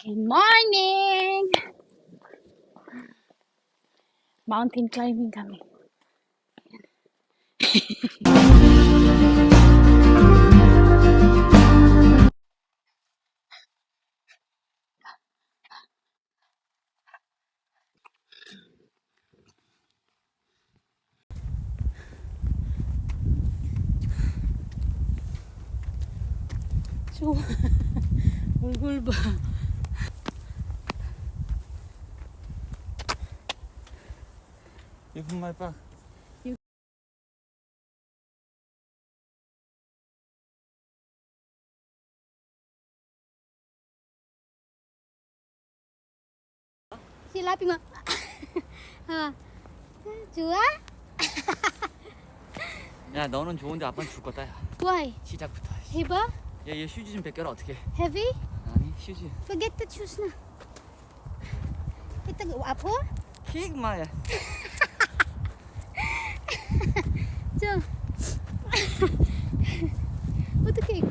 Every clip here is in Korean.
Good morning! Mountain climbing kami. So, 얼굴 봐. You put my back. Silapin mo. 좋아? 야, 너는 좋은데 아빠는 줄 거다. 야. Why? 시작부터. 해봐? 야, 얘 휴지 좀 벗겨라 어떻게? Heavy? 아니, 휴지. Forget the shoes na. Ito, apo? 킥 마야. 저. 어떻게?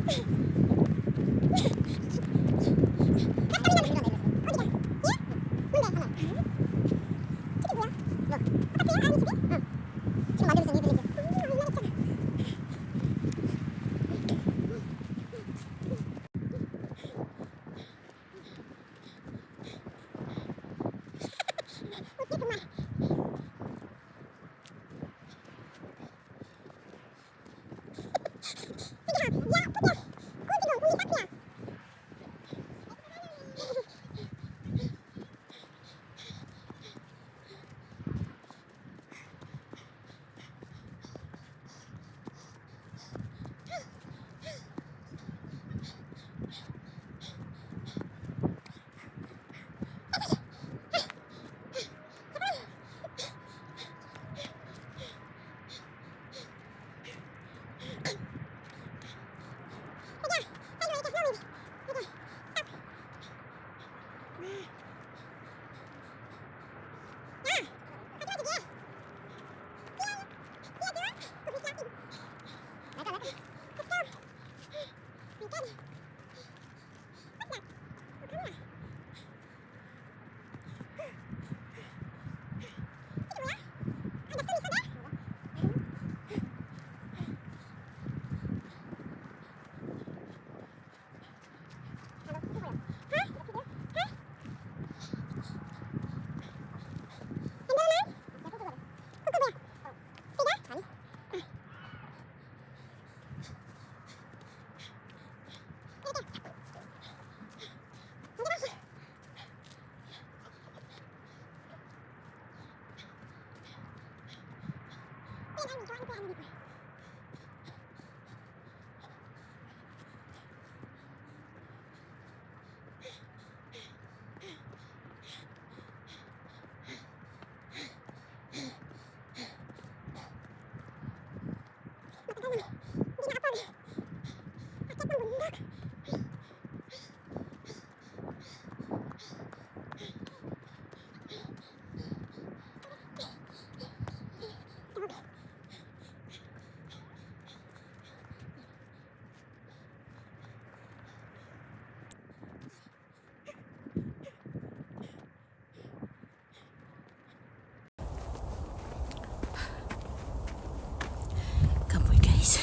Come on, guys.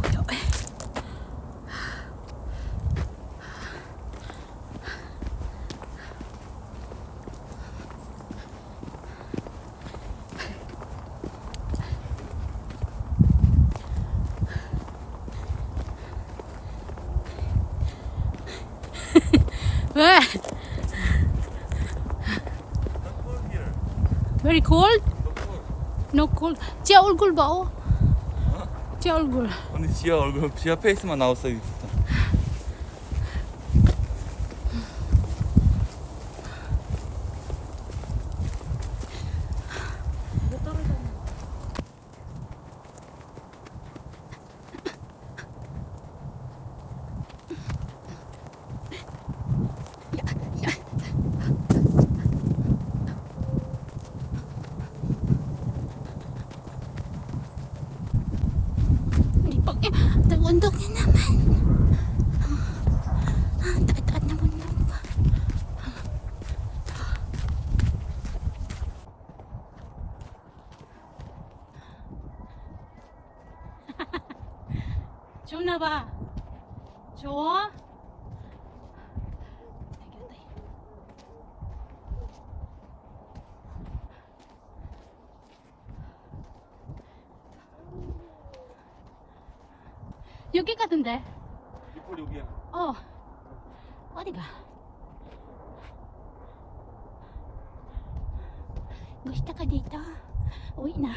보여. 왜? Very cold? No cold. 제 얼굴 봐. 제 얼굴. 오늘 지아 얼굴, 지아 페이스만 나왔어 진짜. 언덕에 나만. 봐봐. 좋아? 여기 같은데? 이꼴 여기야. 어. 어디가? Gusto ka dito? Uwi na.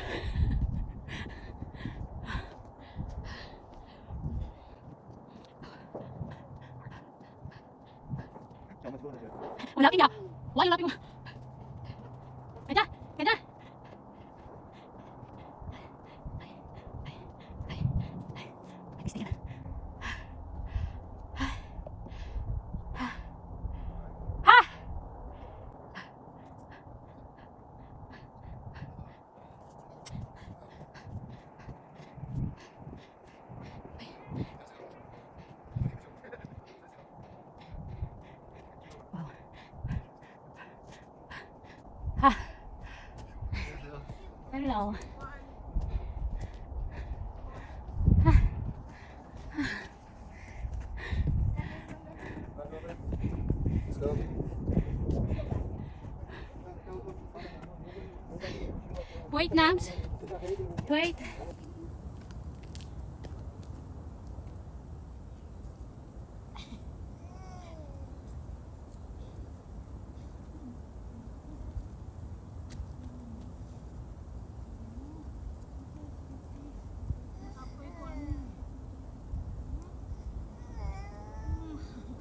Wala ka. Wala lapit mo. Kaja, kaja. Hello. Wait, Nams. Wait.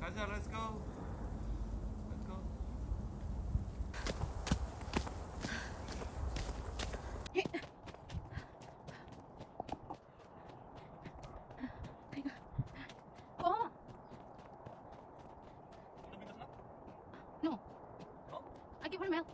가자, let's go. Let's go. Oh. No. I give her milk.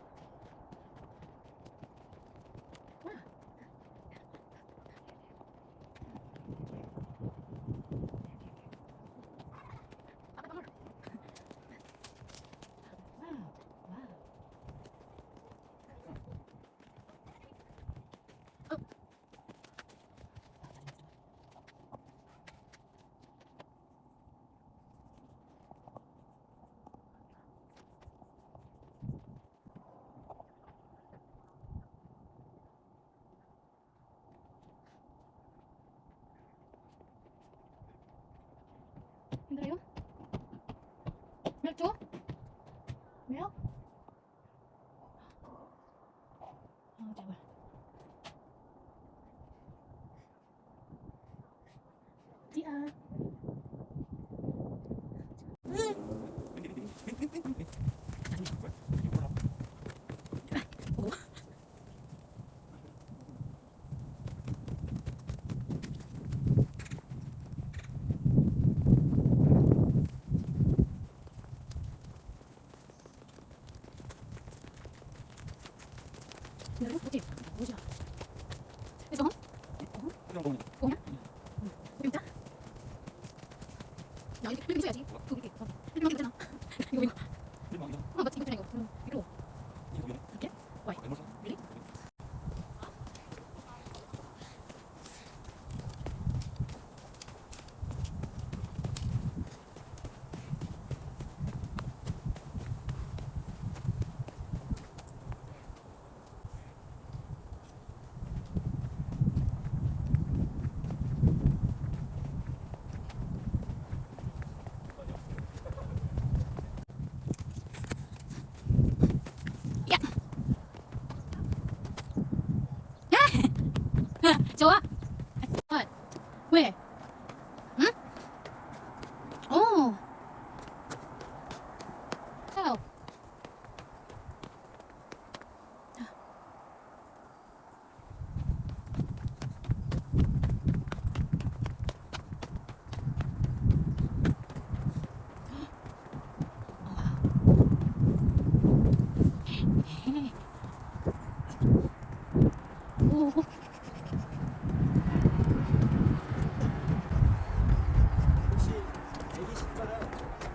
힘들어요? 밀 줘? 밀? 제발. 디아. 뭐지? 뭐지? 이거? 뭐냐? 진짜? 야, 이거 써야지. 이게. 이거 있잖아. 이거. 맞지? 이거 있잖아, 이거. 이렇게? Why? Really? 좋아? 왜? 응? 어. 자.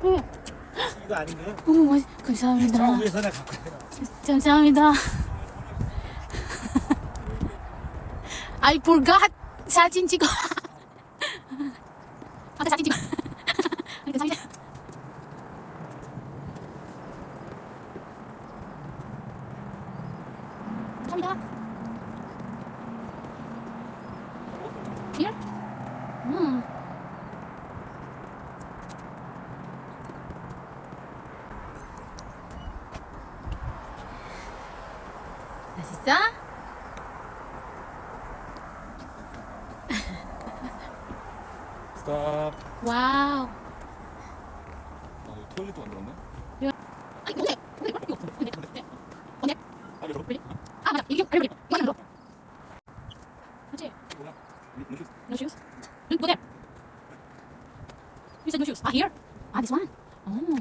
오. 이거 아닌가요? 어머, 감사합니다. 위에서 나 갖고 가요. 감사합니다. I forgot. 사진 찍어. 맛있어? 스탑. 와우. 아, 토일렛도 만들었네. 아, 이거 오늘 이거 없어. 오늘 오늘 아, 여러분. really? 아 맞아. 이게 알고 이거 하나 더. 그렇지. 뭐야? 눈치. No shoes. Look, go there. You said no shoes. Ah, here. Ah, this one. Oh.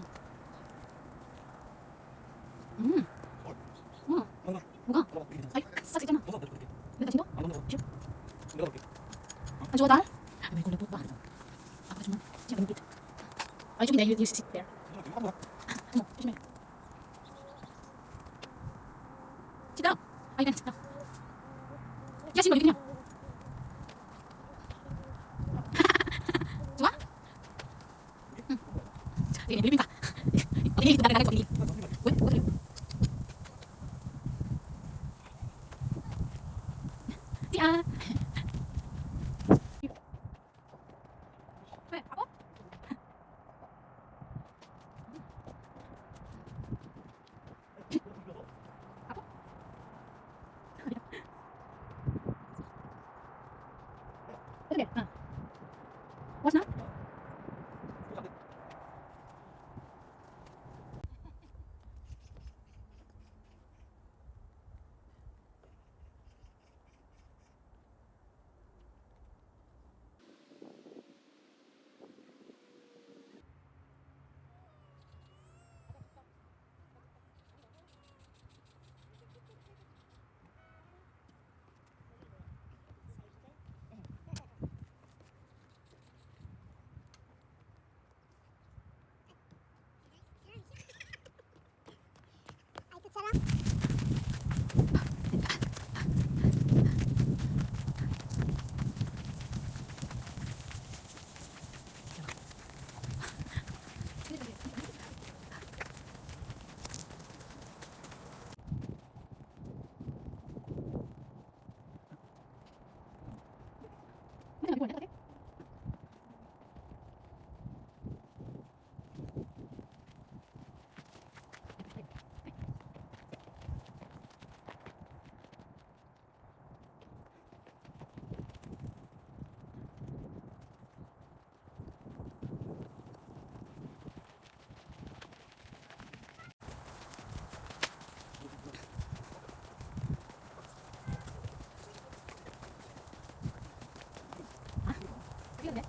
한다. 뭐가? 봐봐, 이렇게 아이, 싹 있잖아. 벗어, 내가 볼게. 왜 다친 거? 안 넘어가. 싫어? 내가 볼게. 안 좋아 날? 왜 걸려 또 봐. 아, 하지마. 진짜 너무 깃. 아, 저기 내 you sit there. 한번 봐. 어머, 조심해. Sit down. I can sit down. 야, 신발 이거 그냥. 좋아? 응. 자, 이게 밀립니까? 어디 나가 어디? 왜? 뭐가 들려? 야. 왜? 바보? 어떻게? 응. What's now?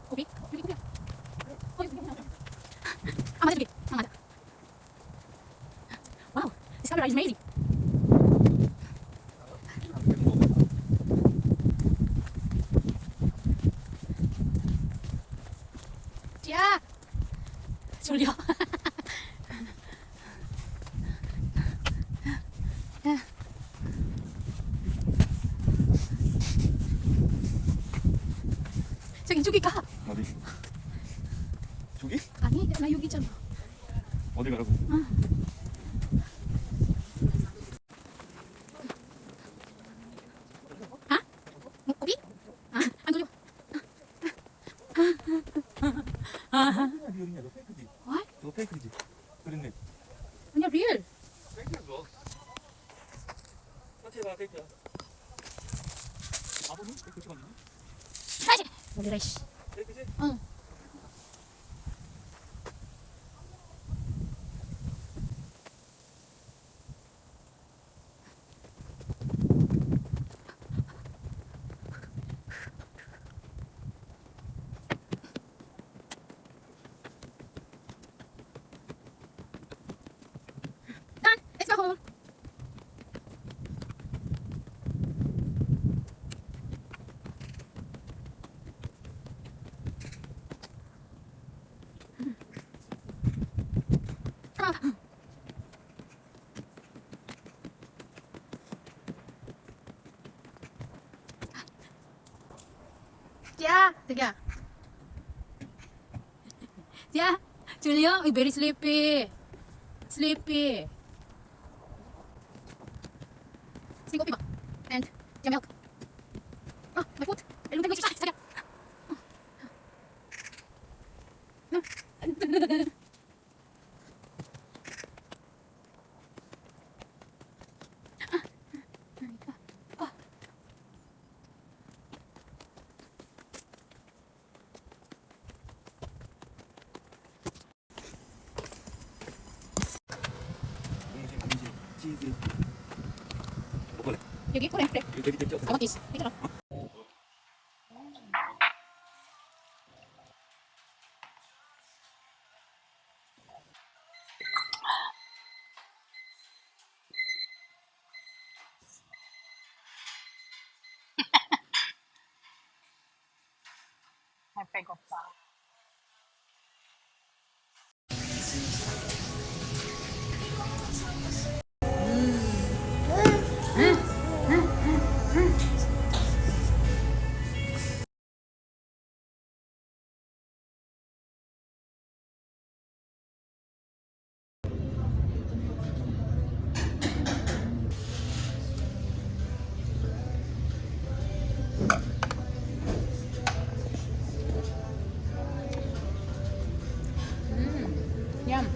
고기? 여기 고기야. 여기 고기야. 아, 맞아, 저기. 아, 맞아. 와우, this camera is amazing. 야, 졸려. 저기 가. 어디? 저기? 아니, 나 여기 있잖아. 어디 가라고? 아? 뭐, 고기? 아, 안 졸려. 리얼이냐? 너 페이크지? What? 너 페이크지? 그랬네. 아니야, real. 페이크야 너. 사체가 페이크야. 바보니? 페이크 찍었니? 아이씨. 놀래라, 이씨. 페이크지? 응. Done. Let's go home. 야, 자기야. 야, 졸려? Very sleepy. Sleepy. Sing coffee ba? And your milk. Oh, my foot. I don't think we should 자기야. 치즈. 먹을래? 여기 그래 그래. 이거 돼지 됐죠? I want this. 괜찮아. 배고파. Yum.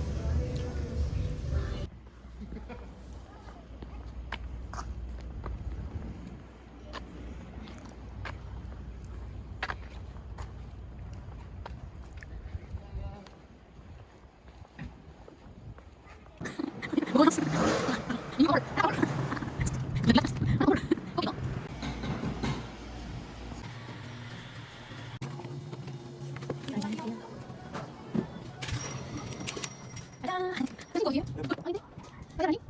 가자. 무슨 거기요? 아닌데? 가자 아니?